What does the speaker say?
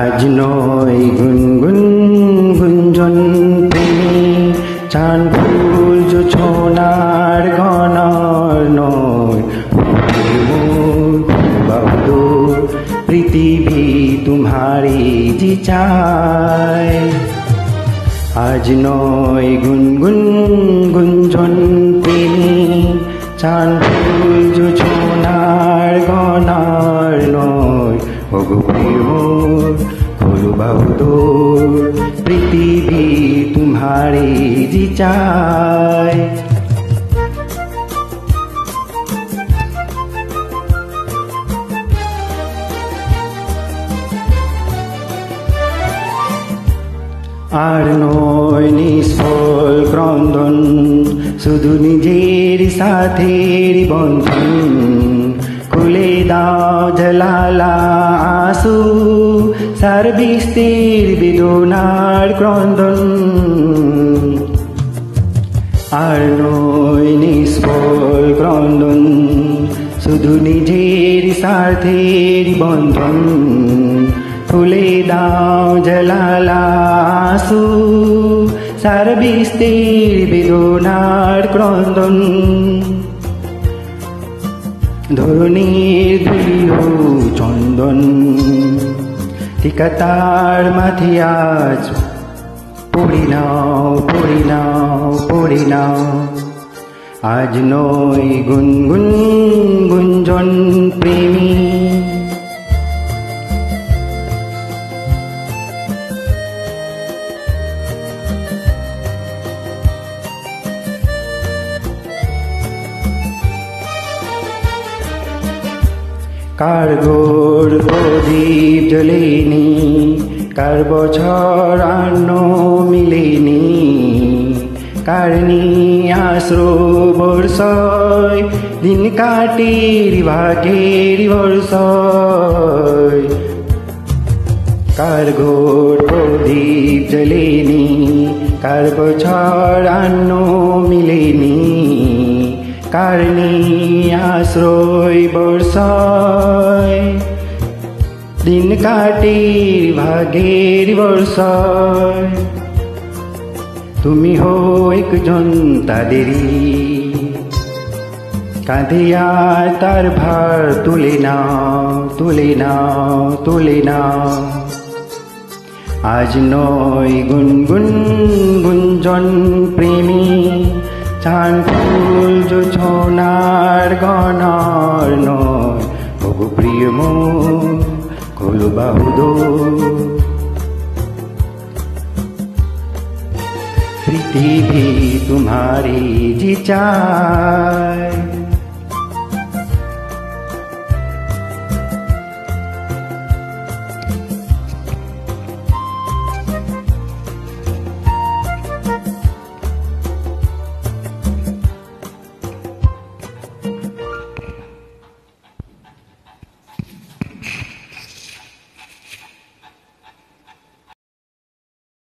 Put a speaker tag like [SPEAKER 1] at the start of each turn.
[SPEAKER 1] আজ নয় গুনগুন গুঞ্জন প্রেমী চান ফুল জোছনার গণর নয় বাহাদুর পৃথিবী तुम्हारी जी চায়। আজ নয় গুনগুন গুঞ্জন প্রেমী চান ফুল জোছনার গণর নয় ওগো প্রিয় খোলো বাহুদুর পৃথিবী तुम्हारी जी চায়। আর নয় নিষ্ফল ক্রন্দন শুধু নিজের সাথের বন্ধন খুলে দাও ঝালালা আসু সার্বিস্তির বেদনার ক্রন্দন। আর নয় নিষ্ফল ক্রন্দন শুধু নিজের স্বার্থের বন্ধন খুলে দাও ঝালালা আসু সার্বিস্তির বেদনার ক্রন্দন। ধরণীর ধুলিও চন্দন ঠিকাতার মাথে আজ পড়ি নাও পড়ি নাও পড়ি নাও। আজ নয় গুনগুন গুঞ্জন প্রেমী কার ঘোর প্রদীপ জ্বলেনি কার বছর আন্ন মিলেনি কার আশ্রু বর্ষয় দিন কাটির ভাগের বর্ষয়। কার ঘোর প্রদীপ জ্বলেনি কার বছর আন্ন মিলেনি কার আশ্রয় বর্ষয় দিন কাটির ভাগের বর্ষয়। তুমি হো একজন তাদেরই কাঁধে আর তার ভার তুলে নাও তুলে নাও তুলে নাও। আজ নয় গুনগুন গুঞ্জন প্রেমী চান ফুল জোছনার গণর নয় ওগো প্রিয় মন খোলো বাহুদুর পৃথিবী तुम्हारी जी চায়।